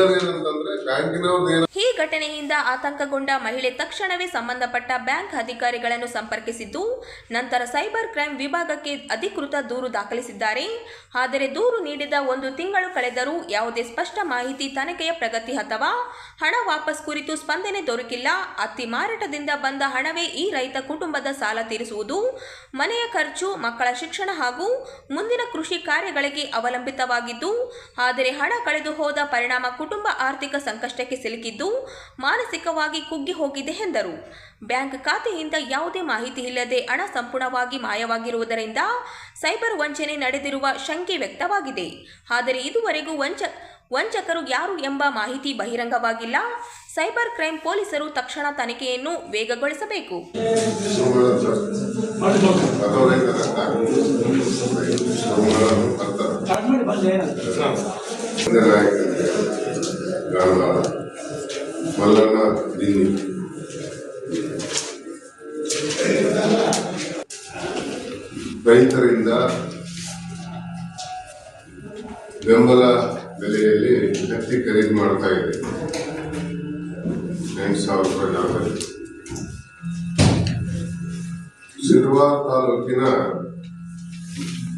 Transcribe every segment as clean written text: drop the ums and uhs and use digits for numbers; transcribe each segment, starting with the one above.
ಹೇಳೋದೇನಂತಂದ್ರೆ ಬ್ಯಾಂಕಿನವ್ರದ್ದು ಈ ಘಟನೆಯಿಂದ ಆತಂಕಗೊಂಡ ಮಹಿಳೆ ತಕ್ಷಣವೇ ಸಂಬಂಧಪಟ್ಟ ಬ್ಯಾಂಕ್ ಅಧಿಕಾರಿಗಳನ್ನು ಸಂಪರ್ಕಿಸಿದ್ದು, ನಂತರ ಸೈಬರ್ ಕ್ರೈಂ ವಿಭಾಗಕ್ಕೆ ಅಧಿಕೃತ ದೂರು ದಾಖಲಿಸಿದ್ದಾರೆ. ಆದರೆ ದೂರು ನೀಡಿದ 1 ತಿಂಗಳು ಕಳೆದರೂ ಯಾವುದೇ ಸ್ಪಷ್ಟ ಮಾಹಿತಿ, ತನಿಖೆಯ ಪ್ರಗತಿ ಅಥವಾ ಹಣ ವಾಪಸ್ ಕುರಿತು ಸ್ಪಂದನೆ ದೊರಕಿಲ್ಲ. ಹತ್ತಿ ಮಾರಾಟದಿಂದ ಬಂದ ಹಣವೇ ಈ ರೈತ ಕುಟುಂಬದ ಸಾಲ ತೀರಿಸುವುದು, ಮನೆಯ ಖರ್ಚು, ಮಕ್ಕಳ ಶಿಕ್ಷಣ ಹಾಗೂ ಮುಂದಿನ ಕೃಷಿ ಕಾರ್ಯಗಳಿಗೆ ಅವಲಂಬಿತವಾಗಿದ್ದು, ಆದರೆ ಹಣ ಕಳೆದು ಹೋದ ಪರಿಣಾಮ ಕುಟುಂಬ ಆರ್ಥಿಕ ಸಂಕಷ್ಟಕ್ಕೆ ಸಿಲುಕಿದ್ದು ಮಾನಸಿಕವಾಗಿ ಕುಗ್ಗಿ ಹೋಗಿದೆ ಎಂದರು. ಬ್ಯಾಂಕ್ ಖಾತೆಯಿಂದ ಯಾವುದೇ ಮಾಹಿತಿ ಇಲ್ಲದೆ ಹಣ ಸಂಪೂರ್ಣವಾಗಿ ಮಾಯವಾಗಿರುವುದರಿಂದ ಸೈಬರ್ ವಂಚನೆ ನಡೆದಿರುವ ಶಂಕೆ ವ್ಯಕ್ತವಾಗಿದೆ. ಆದರೆ ಇದುವರೆಗೂ ವಂಚಕರು ಯಾರು ಎಂಬ ಮಾಹಿತಿ ಬಹಿರಂಗವಾಗಿಲ್ಲ. ಸೈಬರ್ ಕ್ರೈಂ ಪೊಲೀಸರು ತಕ್ಷಣ ತನಿಖೆಯನ್ನು ವೇಗಗೊಳಿಸಬೇಕು. ರೈತರಿಂದ ಬೆಂಬಲ ಬೆಲೆಯಲ್ಲಿ ಹತ್ತಿ ಖರೀದಿ ಮಾಡ್ತಾ ಇದೆ. 8,000 ರೂಪಾಯಿ. ಶಿರ್ವಾರ ತಾಲೂಕಿನ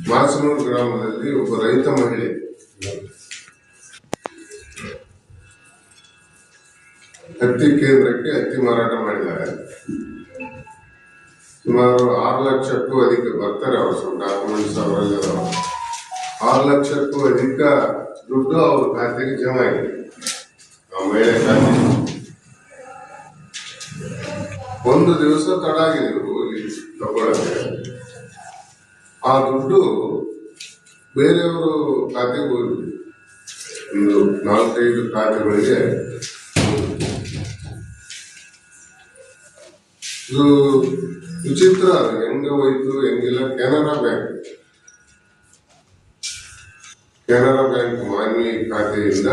ಮಾಸನೂರು ಗ್ರಾಮದಲ್ಲಿ ಒಬ್ಬ ರೈತ ಮಹಿಳೆ ಹತ್ತಿ ಕೇಂದ್ರಕ್ಕೆ ಹತ್ತಿ ಮಾರಾಟ ಮಾಡಿದ್ದಾರೆ. ಸುಮಾರು 6 ಲಕ್ಷಕ್ಕೂ ಅಧಿಕ ಬರ್ತಾರೆ. ಅವರು ಸ್ವಲ್ಪ ಡಾಕ್ಯುಮೆಂಟ್ಸ್ ಅವರೆಲ್ಲ 6 ಲಕ್ಷಕ್ಕೂ ಅಧಿಕ ದುಡ್ಡು ಅವ್ರ ಖಾತೆಗೆ ಜಮಾ ಆಗಿದೆ. ಆ ಮಹಿಳೆ ಖಾತೆ ಒಂದು ದಿವಸ ತಡ ಆಗಿದೆ ಇಲ್ಲಿ ತಗೊಳ್ಳಕ್ಕೆ. ಆ ದುಡ್ಡು ಬೇರೆಯವರು ಖಾತೆಗೆ ಹೋಗಿದೆ. ಒಂದು 4-5 ಖಾತೆಗಳಿಗೆ ಇದು ವಿಚಿತ್ರ. ಅದು ಹೆಂಗ ಹೋಯ್ತು ಹೆಂಗಿಲ್ಲ. ಕೆನರಾ ಬ್ಯಾಂಕ್ ಮಾನ್ವಿ ಖಾತೆಯಿಂದ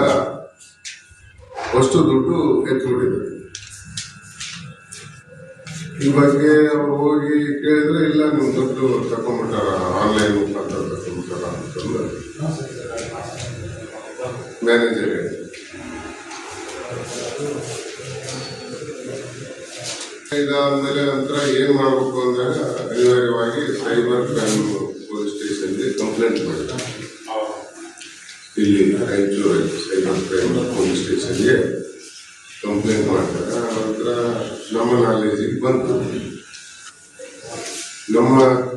ಅಷ್ಟು ದುಡ್ಡು ಎತ್ತಿಬಿಟ್ಟಿದೆ. ಈ ಬಗ್ಗೆ ಅವ್ರು ಹೋಗಿ ಕೇಳಿದ್ರೆ, ಇಲ್ಲ ನಿಮ್ ದುಡ್ಡು ತಕೊಂಡ್ಬಿಟ್ಟಾರ, ಆನ್ಲೈನ್ ಮುಖಾಂತರ ತಕೊಂಡ್ಬಿಟ್ಟಾರ ಅಂತಂದು ಮ್ಯಾನೇಜರ್ ಇದಾದ್ಮೇಲೆ ನಂತರ ಏನ್ ಮಾಡ್ಬೇಕು ಅಂದಾಗ ಅನಿವಾರ್ಯವಾಗಿ ಸೈಬರ್ ಕ್ರೈಮ್ ಪೊಲೀಸ್ ಸ್ಟೇಷನ್ಗೆ ಕಂಪ್ಲೇಂಟ್ ಮಾಡಿದ್ದಾರೆ. ಇಲ್ಲಿ ರಾಯಚೂರಲ್ಲಿ ಸೈಬರ್ ಕ್ರೈಮ್ ಪೊಲೀಸ್ ಸ್ಟೇಷನ್ಗೆ ಕಂಪ್ಲೇಂಟ್ ಮಾಡ್ತಾರೆ. ನಂತರ ನಮ್ಮ ನಾಲೆಜಿಗೆ ಬಂತು. ನಮ್ಮ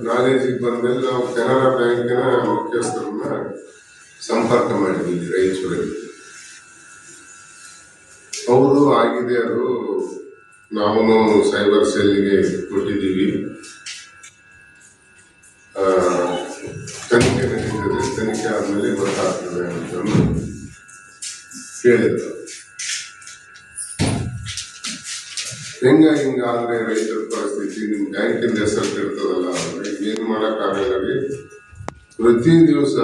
ನಾಲೆಜಿಗೆ ಬಂದ್ಮೇಲೆ ನಾವು ಕೆನರಾ ಬ್ಯಾಂಕಿನ ಮುಖ್ಯಸ್ಥರನ್ನ ಸಂಪರ್ಕ ಮಾಡಿದ್ವಿ ರಾಯಚೂರಲ್ಲಿ. ಅವರು ಆಗಿದೆ, ಅದು ನಾವು ಸೈಬರ್ ಸೆಲ್ಗೆ ಕೊಟ್ಟಿದ್ದೀವಿ, ತನಿಖೆ ನಡೀತದೆ, ತನಿಖೆ ಆದ್ಮೇಲೆ ಗೊತ್ತಾಗ್ತದೆ ಅಂತ ಹೇಳಿದ್ರು. ಹಿಂಗಾದ್ರೆ ರೈತರ ಪರಿಸ್ಥಿತಿ, ನಿಮ್ ಬ್ಯಾಂಕಿಂದ ಹೆಸರು ಇರ್ತದಲ್ಲ, ಏನ್ ಮಾಡಕ್ಕಾಗಲ್ಲ. ಪ್ರತಿ ದಿವಸ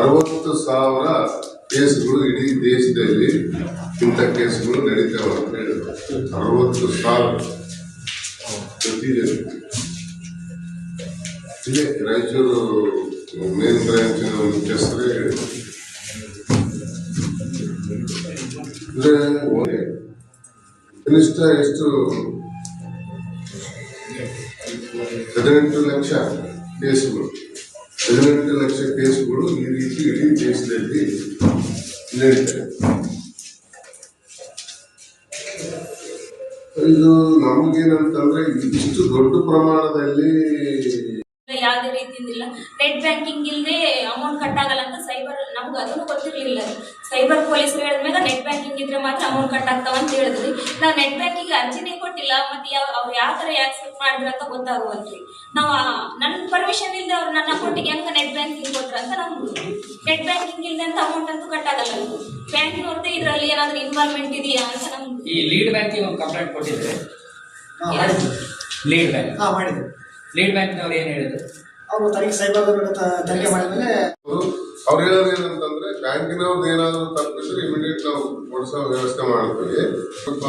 60,000 ಕೇಸ್ಗಳು ಇಡೀ ದೇಶದಲ್ಲಿ ಇಂಥ ಕೇಸ್ಗಳು ನಡೀತಾವ ಅಂತ ಹೇಳಿದ್ರು. 60,000 ಪ್ರತಿದಿನ. ಇಲ್ಲೇ ರಾಯಚೂರು ಮೇನ್ ಬ್ರಾಂಚಿನ ಮುಖ್ಯಸ್ಥರೇ ಹೇಳಿದ್ರು. ಅಂದ್ರೆ ಕನಿಷ್ಠ ಎಷ್ಟು 18 ಲಕ್ಷ ಕೇಸ್ಗಳು, 18 ಲಕ್ಷ ಕೇಸ್ಗಳು ಈ ರೀತಿ ಇಡೀ ದೇಶದಲ್ಲಿ ನಡೀತಾರೆ. ಇದು ನಮಗೇನಂತಂದ್ರೆ ಇಷ್ಟು ದೊಡ್ಡ ಪ್ರಮಾಣದಲ್ಲಿ ಯಾವುದೇ ರೀತಿಯಿಂದ ನೆಟ್ ಬ್ಯಾಂಕಿಂಗ್ ಇಲ್ಲದೆ ಅಮೌಂಟ್ ಕಟ್ ಆಗಲ್ಲ ಅಂತ ಸೈಬರ್, ನಮ್ಗೆ ಅದನ್ನು ಗೊತ್ತಿರಲಿಲ್ಲ. ಸೈಬರ್ ಪೊಲೀಸರು ಹೇಳಿದ್ಮೇಲೆ ನೆಟ್ ಬ್ಯಾಂಕಿಂಗ್ ಇದ್ರೆ ಮಾತ್ರ ಅಮೌಂಟ್ ಕಟ್ ಆಗ್ತಾವ ಅಂತ ಹೇಳಿದ್ರಿ. ನಾವು ನೆಟ್ ಬ್ಯಾಂಕಿಂಗ್ ಅರ್ಜಿನೇ ಕೊಟ್ಟಿಲ್ಲ, ಮತ್ತೆ ಅವ್ರು ಯಾವ ತರ ಆಕ್ಸೆಪ್ಟ್ ಮಾಡಿದ್ರು ಅಂತ ಗೊತ್ತಾಗುವಲ್ರಿ. ನಾವು ನನ್ನ ಪರ್ಮಿಷನ್ ಇಲ್ಲದೆ ಅವ್ರು ನನ್ನ ಅಕೌಂಟಿಗೆ ಹೆಂಗ ನೆಟ್ ಬ್ಯಾಂಕಿಂಗ್ ಕೊಟ್ರ ಅಂತ ನಮ್ಗೆ ನೆಟ್ ಬ್ಯಾಂಕಿಂಗ್ ಇಲ್ಲದೆ ಅಂತ ಅಮೌಂಟ್ ಅಂತೂ ಕಟ್ ಆಗಲ್ಲ. ಬ್ಯಾಂಕ್ನವ್ರದ್ದು ಇದರಲ್ಲಿ ಏನಾದ್ರು ಇನ್ವಾಲ್ವ್ಮೆಂಟ್ ಇದೆಯಾ ಅಂತ ನಮ್ಗೆ. ಈ ಲೀಡ್ ಬ್ಯಾಂಕಿಗೆ ಒಂದು ಕಂಪ್ಲೇಂಟ್ ಕೊಟ್ಟಿದ್ರೆ, ಲೀಡ್ ಬ್ಯಾಂಕ್ ಮಾಡಿದ್ರು. ಲೀಡ್ ಬ್ಯಾಂಕ್ನವ್ರು ಏನ್ ಹೇಳಿದ್ರು? ಅವರು ತನಿಖೆ ಸೈಬರ್ ತನಿಖೆ ಮಾಡಿದ್ಮೇಲೆ ಅವ್ರು ಹೇಳೋದು ಏನಂತಂದ್ರೆ, ಬ್ಯಾಂಕಿನವ್ರದ್ದು ಏನಾದ್ರು ತಪ್ಪಿದ್ರೆ ಇಮಿಡಿಯೇಟ್ ನಾವು ಕೊಡಿಸೋ ವ್ಯವಸ್ಥೆ ಮಾಡ್ತೀವಿ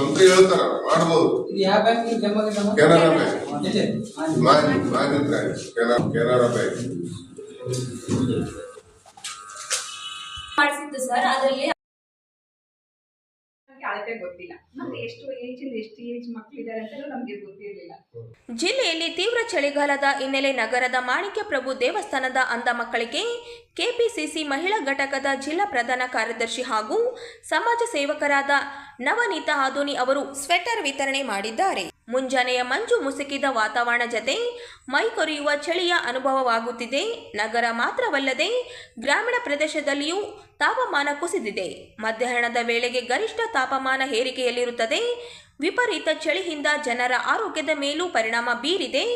ಅಂತ ಹೇಳ್ತಾರ. ಮಾಡ್ಬೋದು. ಕೆನರಾ ಬ್ಯಾಂಕ್ ಮಾನ್ಯ ಬ್ರಾಂಚ್, ಕೆನರಾ ಬ್ಯಾಂಕ್ ಮಾಡಿಸಿದ್ದು ಸರ್. ಅದರಲ್ಲಿ ಅಳತೆ ಗೊತ್ತಿಲ್ಲ. ಮತ್ತೆ ಎಷ್ಟು ಏಜ್ ಮಕ್ಕಳಿದ್ದಾರೆ ಅಂತಲೂ ನಮಗೆ ಗೊತ್ತಿರಲಿಲ್ಲ. ಜಿಲ್ಲೆಯಲ್ಲಿ ತೀವ್ರ ಚಳಿಗಾಲದ ಹಿನ್ನೆಲೆ ನಗರದ ಮಾಣಿಕ್ಯಪ್ರಭು ದೇವಸ್ಥಾನದ ಅಂಧ ಮಕ್ಕಳಿಗೆ ಕೆಪಿಸಿಸಿ ಮಹಿಳಾ ಘಟಕದ ಜಿಲ್ಲಾ ಪ್ರಧಾನ ಕಾರ್ಯದರ್ಶಿ ಹಾಗೂ ಸಮಾಜ ಸೇವಕರಾದ ನವನೀತಾ ಹಾದೋನಿ ಅವರು ಸ್ವೆಟರ್ ವಿತರಣೆ ಮಾಡಿದ್ದಾರೆ. ಮುಂಜಾನೆಯ ಮಂಜು ಮುಸುಕಿದ ವಾತಾವರಣ ಜತೆ ಮೈ ಕೊರೆಯುವ ಚಳಿಯ ಅನುಭವವಾಗುತ್ತಿದೆ. ನಗರ ಮಾತ್ರವಲ್ಲದೆ ಗ್ರಾಮೀಣ ಪ್ರದೇಶದಲ್ಲಿಯೂ ತಾಪಮಾನ ಕುಸಿದಿದೆ. ಮಧ್ಯಾಹ್ನದ ವೇಳೆಗೆ ಗರಿಷ್ಠ ತಾಪಮಾನ ಏರಿಕೆಯಲ್ಲಿರುತ್ತದೆ. ವಿಪರೀತ ಚಳಿಯಿಂದ ಜನರ ಆರೋಗ್ಯದ ಮೇಲೂ ಪರಿಣಾಮ ಬೀರಿದೆ.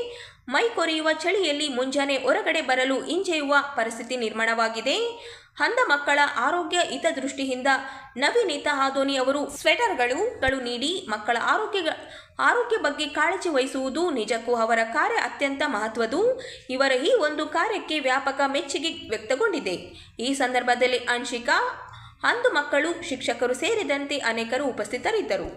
ಮೈ ಕೊರೆಯುವ ಚಳಿಯಲ್ಲಿ ಮುಂಜಾನೆ ಹೊರಗಡೆ ಬರಲು ಹಿಂಜೆಯುವ ಪರಿಸ್ಥಿತಿ ನಿರ್ಮಾಣವಾಗಿದೆ. ಅಂಧ ಮಕ್ಕಳ ಆರೋಗ್ಯ ಹಿತದೃಷ್ಟಿಯಿಂದ ನವನೀತಾ ಹಾದೋನಿ ಅವರು ಸ್ವೆಟರ್ಗಳು ನೀಡಿ ಮಕ್ಕಳ ಆರೋಗ್ಯ ಬಗ್ಗೆ ಕಾಳಜಿ ವಹಿಸುವುದು ನಿಜಕ್ಕೂ ಅವರ ಕಾರ್ಯ ಅತ್ಯಂತ ಮಹತ್ವದ್ದು. ಇವರ ಈ ಒಂದು ಕಾರ್ಯಕ್ಕೆ ವ್ಯಾಪಕ ಮೆಚ್ಚುಗೆ ವ್ಯಕ್ತಗೊಂಡಿದೆ. ಈ ಸಂದರ್ಭದಲ್ಲಿ ಅಂಶಿಕಾ, ಅಂಧ ಮಕ್ಕಳು, ಶಿಕ್ಷಕರು ಸೇರಿದಂತೆ ಅನೇಕರು ಉಪಸ್ಥಿತರಿದ್ದರು.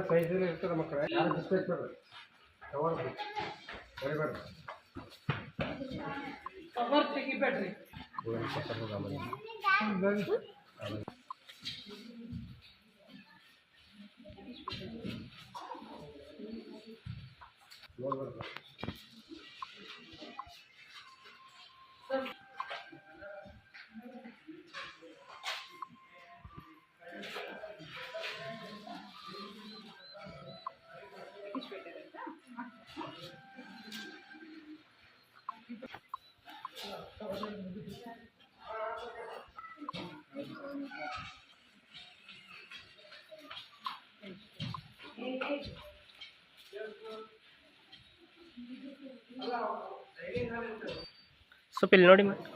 ಸೈಜಲ್ಲಿ ಇರ್ತದೆ ಮಕ್ಕಳ ಯಾರು ಡಿಸ್ಪ್ಲೇಸ್ ಮಾಡ್ರಿ ಕವರ್ ಬರಿಬೇಡ್ರಿ ಕವರ್ ತೆಗಿಬೇಡ್ರಿ. ಸ್ವಲ್ಪ ಇಲ್ಲಿ ನೋಡಿ ಮತ್ತೆ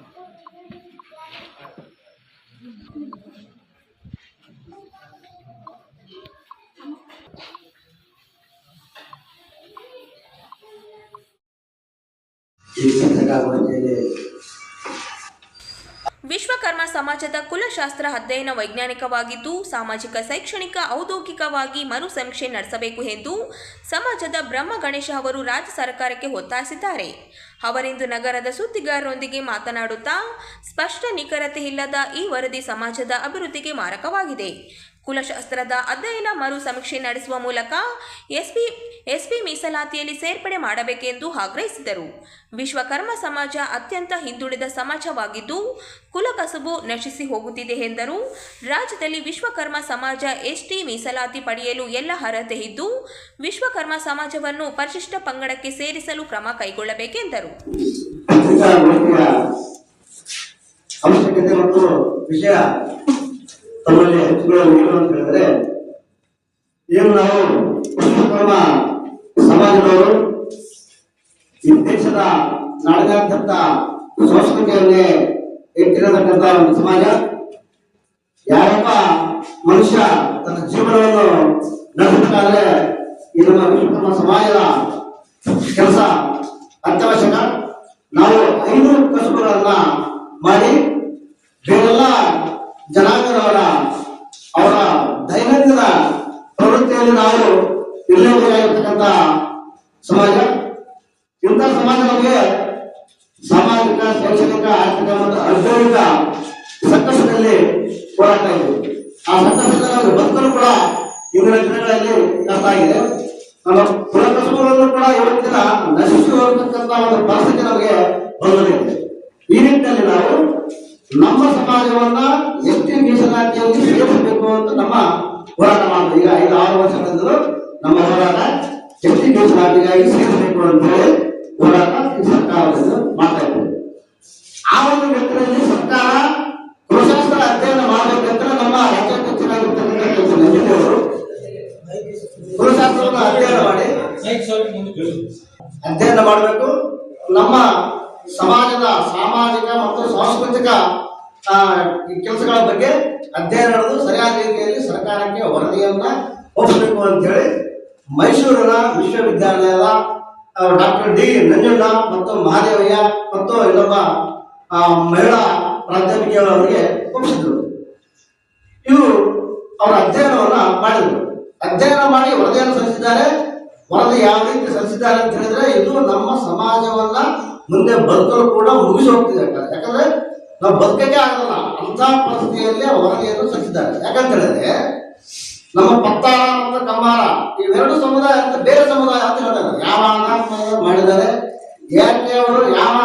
ವಿಶ್ವಕರ್ಮ ಸಮಾಜದ ಕುಲಶಾಸ್ತ್ರ ಅಧ್ಯಯನ ವೈಜ್ಞಾನಿಕವಾಗಿದ್ದು ಸಾಮಾಜಿಕ, ಶೈಕ್ಷಣಿಕ, ಔದ್ಯೋಗಿಕವಾಗಿ ಮರು ಸಮೀಕ್ಷೆ ನಡೆಸಬೇಕು ಎಂದು ಸಮಾಜದ ಬ್ರಹ್ಮ ಗಣೇಶ ಅವರು ರಾಜ್ಯ ಸರ್ಕಾರಕ್ಕೆ ಒತ್ತಾಯಿಸಿದ್ದಾರೆ. ಅವರಿಂದು ನಗರದ ಸುದ್ದಿಗಾರರೊಂದಿಗೆ ಮಾತನಾಡುತ್ತಾ ಸ್ಪಷ್ಟ ನಿಖರತೆ ಇಲ್ಲದ ಈ ವರದಿ ಸಮಾಜದ ಅಭಿವೃದ್ಧಿಗೆ ಮಾರಕವಾಗಿದೆ. ಕುಲಶಾಸ್ತ್ರದ ಅಧ್ಯಯನ ಮರು ಸಮೀಕ್ಷೆ ನಡೆಸುವ ಮೂಲಕ ಎಸ್ಪಿ ಮೀಸಲಾತಿಯಲ್ಲಿ ಸೇರ್ಪಡೆ ಮಾಡಬೇಕೆಂದು ಆಗ್ರಹಿಸಿದರು. ವಿಶ್ವಕರ್ಮ ಸಮಾಜ ಅತ್ಯಂತ ಹಿಂದುಳಿದ ಸಮಾಜವಾಗಿದ್ದು ಕುಲಕಸುಬು ನಶಿಸಿ ಹೋಗುತ್ತಿದೆ ಎಂದರು. ರಾಜ್ಯದಲ್ಲಿ ವಿಶ್ವಕರ್ಮ ಸಮಾಜ ಎಸ್ಟಿ ಮೀಸಲಾತಿ ಪಡೆಯಲು ಎಲ್ಲ ಅರ್ಹತೆ ಇದ್ದು ವಿಶ್ವಕರ್ಮ ಸಮಾಜವನ್ನು ಪರಿಶಿಷ್ಟ ಪಂಗಡಕ್ಕೆ ಸೇರಿಸಲು ಕ್ರಮ ಕೈಗೊಳ್ಳಬೇಕೆಂದರು. ತಮ್ಮಲ್ಲಿ ಹಂಚಿಕೊಳ್ಳಲು ಅಂತ ಹೇಳಿದ್ರೆ ಏನು ನಾವು ವಿಶ್ವಕರ್ಮ ಸಮಾಜದವರು ಈ ದೇಶದ ನಾಡಿನಾದ್ಯಂತ ಸಂಸ್ಕೃತಿಯನ್ನೇ ಇಟ್ಟಿರತಕ್ಕಂಥ ಒಂದು ಸಮಾಜ. ಯಾರೊಬ್ಬ ಮನುಷ್ಯ ತನ್ನ ಜೀವನವನ್ನು ನಡೆಸಬೇಕಾದ್ರೆ ಈ ನಮ್ಮ ವಿಶ್ವಕರ್ಮ ಸಮಾಜದ ಕೆಲಸ ಅತ್ಯವಶ್ಯಕ. ನಾವು 5 ಕಸುಬುಗಳನ್ನ ಮಾಡಿ ಬೇರೆಲ್ಲ ಜನಾಂಗದವರ ಅವರ ದೈನಂದಿನ ಪ್ರವೃತ್ತಿಯಲ್ಲಿ ನಾವು ಇರಲೇಬೇಕಾಗಿರ್ತಕ್ಕಂಥ ಸಮಾಜ. ಇಂಥ ಸಮಾಜ ನಮಗೆ ಸಾಮಾಜಿಕ, ಶೈಕ್ಷಣಿಕ, ಆರ್ಥಿಕ ಮತ್ತು ಔದ್ಯೋಗಿಕ ಸಂಕಷ್ಟದಲ್ಲಿ ಹೋರಾಡ್ತಾ ಇದೆ. ಆ ಸಂಕಷ್ಟದಲ್ಲಿ ಬದುಕಲು ಕೂಡ ಇಂದಿನ ದಿನಗಳಲ್ಲಿ ಕಷ್ಟ ಆಗಿದೆ. ನಮ್ಮ ಕುಲಕಸುಬುಗಳನ್ನು ಕೂಡ ಇವತ್ತಿನ ನಶಿಸಿ ಹೋಗತಕ್ಕಂಥ ಒಂದು ಪರಿಸ್ಥಿತಿ ನಮಗೆ ಬಂದಿದೆ. ಈ ನಿಟ್ಟಿನಲ್ಲಿ ನಾವು ನಮ್ಮ ಸಮಾಜವನ್ನ ಎಸ್ಟಿ ಮೀಸಲಾತಿಯಲ್ಲಿ ಸೇರಿಸಬೇಕು ಅಂತ ನಮ್ಮ ಹೋರಾಟ ಮಾಡಿದ್ವಿ. ಈಗ 5-6 ವರ್ಷಗಳಿಂದಲೂ ನಮ್ಮ ಹೋರಾಟ ಎಸ್ಟಿ ಮೀಸಲಾತಿಗಾಗಿ ಸೇರಿಸಬೇಕು ಅಂತ ಹೇಳಿ ಹೋರಾಟ ಸರ್ಕಾರದಿಂದ ಮಾಡ್ತಾ ಇದ್ದೇವೆ. ಆ ಒಂದು ನಿಟ್ಟಿನಲ್ಲಿ ಸರ್ಕಾರ ಕುಲಶಾಸ್ತ್ರ ಅಧ್ಯಯನ ಮಾಡಬೇಕಂತ ನಮ್ಮ ರಾಜ್ಯಕ್ಕೆ ಹೆಚ್ಚಿನಾಗಿರ್ತಕ್ಕಂಥ ಕೆಲಸ ಅವರು ಕುಲಶಾಸ್ತ್ರವನ್ನು ಅಧ್ಯಯನ ಮಾಡಬೇಕು. ನಮ್ಮ ಸಮಾಜದ ಸಾಮಾಜಿಕ ಮತ್ತು ಸಾಂಸ್ಕೃತಿಕ ಈ ಕೆಲಸಗಳ ಬಗ್ಗೆ ಅಧ್ಯಯನ ನಡೆದು ಸರಿಯಾದ ರೀತಿಯಲ್ಲಿ ಸರ್ಕಾರಕ್ಕೆ ವರದಿಯನ್ನ ಒಪ್ಪಿಸಬೇಕು ಅಂತ ಹೇಳಿ ಮೈಸೂರಿನ ವಿಶ್ವವಿದ್ಯಾಲಯದ ಡಾಕ್ಟರ್ ಡಿ ನಂಜುಂಡ ಮತ್ತು ಮಹಾದೇವಯ್ಯ ಮತ್ತು ಇನ್ನೊಬ್ಬ ಮಹಿಳಾ ಪ್ರಾಧ್ಯಾಪಿಕೆಯವರಿಗೆ ಒಪ್ಪಿಸಿದ್ರು. ಇವರು ಅವರ ಅಧ್ಯಯನವನ್ನ ಮಾಡಿದರು. ಅಧ್ಯಯನ ಮಾಡಿ ವರದಿಯನ್ನು ಸಲ್ಲಿಸಿದ್ದಾರೆ. ವರದಿ ಯಾವ ರೀತಿ ಸಲ್ಲಿಸಿದ್ದಾರೆ ಅಂತ ಹೇಳಿದ್ರೆ ಇದು ನಮ್ಮ ಸಮಾಜವನ್ನ ಮುಂದೆ ಬದುಕಲು ಕೂಡ ಮುಗಿಸಿ ಹೋಗ್ತಿದೆ. ಯಾಕಂದ್ರೆ ನಾವು ಬದುಕಕ್ಕೆ ಆಗಲ್ಲ ಅಂತ ಪರಿಸ್ಥಿತಿಯಲ್ಲಿ ವರದಿಯನ್ನು ಸಲ್ಲಿಸಿದ್ದಾರೆ. ಯಾಕಂತ ಹೇಳಿದ್ರೆ ನಮ್ಮ ಪತ್ತಾಳ ಮತ್ತು ಕಮ್ಮಾರ ಇವೆರಡು ಸಮುದಾಯ ಅಂತ ಬೇರೆ ಸಮುದಾಯ ಅಂತ ಹೇಳ್ತಾರೆ. ಯಾವ ಆಧಾರ ಮಾಡಿದ್ದಾರೆ, ಯಾಕೆ ಅವರು ಯಾವ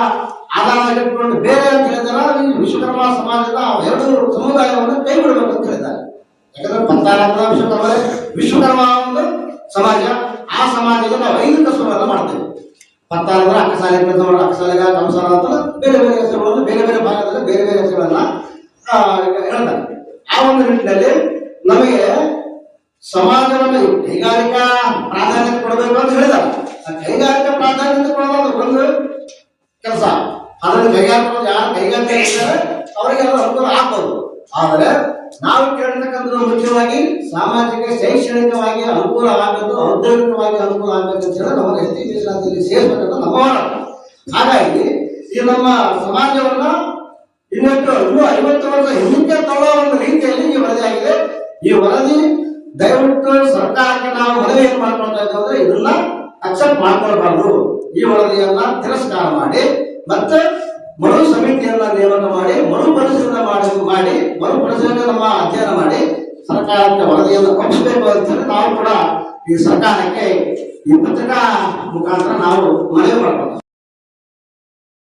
ಆಧಾರ ಇಟ್ಕೊಂಡು ಬೇರೆ ಅಂತ ಹೇಳಿದಾರೆ. ವಿಶ್ವಕರ್ಮ ಸಮಾಜದ ಎರಡು ಸಮುದಾಯವನ್ನು ಕೈ ಬಿಡಬೇಕು ಅಂತ ಹೇಳಿದ್ದಾರೆ. ಯಾಕಂದ್ರೆ ಪತ್ತಾಳ ವಿಶ್ವಕರ್ಮ ಒಂದು ಸಮಾಜ, ಆ ಸಮಾಜದಲ್ಲಿ ನಾವು 5 ಕಸುಬುಗಳನ್ನು ಮಾಡ್ತೇವೆ. ಪತ್ತಾಳ ಅಂದ್ರೆ ಅಕ್ಕಸಾಲೆ ಕೆಲಸ ಮಾಡೋದು, ಅಕ್ಕಸಾಲೆಗ ಕಂಸಾಲ ಅಂತ ಬೇರೆ ಬೇರೆ ಹೆಸರುಗಳನ್ನು ಬೇರೆ ಬೇರೆ ಭಾಗದಲ್ಲಿ ಬೇರೆ ಬೇರೆ ಹೆಸರುಗಳನ್ನ ಹೇಳ್ತಾರೆ. ಆ ಒಂದು ನಿಟ್ಟಿನಲ್ಲಿ ನಮಗೆ ಸಮಾಜವನ್ನು ಕೈಗಾರಿಕಾ ಪ್ರಾಧಾನ್ಯತೆ ಕೊಡಬೇಕು ಅಂತ ಹೇಳಿದ್ದಾರೆ. ಕೈಗಾರಿಕಾ ಪ್ರಾಧಾನ್ಯತೆ ಕೊಡೋದು ಒಂದು ಕೆಲಸ. ಅದನ್ನು ಕೈಗಾರಿಕೆ ಯಾರು ಕೈಗಾರಿಕೆ ಇದ್ದಾರೆ ಅವರಿಗೆ ಅದು ಅನುಕೂಲ ಆಗ್ಬೋದು. ಆದರೆ ನಾವು ಕೇಳಿರ್ತಕ್ಕಂಥ ಮುಖ್ಯವಾಗಿ ಸಾಮಾಜಿಕ ಶೈಕ್ಷಣಿಕವಾಗಿ ಅನುಕೂಲ ಆಗಬೇಕು, ಔದ್ಯೋಗಿಕವಾಗಿ ಅನುಕೂಲ ಆಗಬೇಕು ಅಂತ ಹೇಳಿ ನಮಗೆ ಎಸ್ ಟಿ ಮೀಸಲಾತಿಯಲ್ಲಿ ಸೇರ್ಬೇಕಂತ ನಮ್ಮ ಹೋರಾಟ. ಹಾಗಾಗಿ ಈ ನಮ್ಮ ಸಮಾಜವನ್ನ ಇನ್ನೂ 50 ವರ್ಷ ಹಿಂದಕ್ಕೆ ತಗೊಳ್ಳೋ ಒಂದು ರೀತಿಯಲ್ಲಿ ಈ ವರದಿ ಆಗಿದೆ. ಈ ವರದಿ ದಯವಿಟ್ಟು ಸರ್ಕಾರಕ್ಕೆ ನಾವು ಮನವಿಯನ್ನು ಮಾಡ್ಕೊಳ್ತಾ ಇದ್ದೇವೆ ಅಂದ್ರೆ ಇದನ್ನ ಅಕ್ಸೆಪ್ಟ್ ಮಾಡ್ಕೊಳ್ಬಾರ್ದು. ಈ ವರದಿಯನ್ನ ತಿರಸ್ಕಾರ ಮಾಡಿ ಮತ್ತೆ ಮರು ಸಮಿತಿಯನ್ನ ನೇಮಕ ಮಾಡಿ ಮರುಪರಿಶೀಲನೆ ಮರುಪರಿಶೀಲನೆ ನಮ್ಮ ಅಧ್ಯಯನ ಮಾಡಿ ಸರ್ಕಾರಕ್ಕೆ ವರದಿಯನ್ನು ಒಪ್ಪಿಸಬೇಕು ಅಂತ ಹೇಳಿ ನಾವು ಕೂಡ ಈ ಸರ್ಕಾರಕ್ಕೆ ಈ ಪತ್ರಿಕಾ ಮುಖಾಂತರ ನಾವು ಮನವಿ ಮಾಡ್ಬೋದು.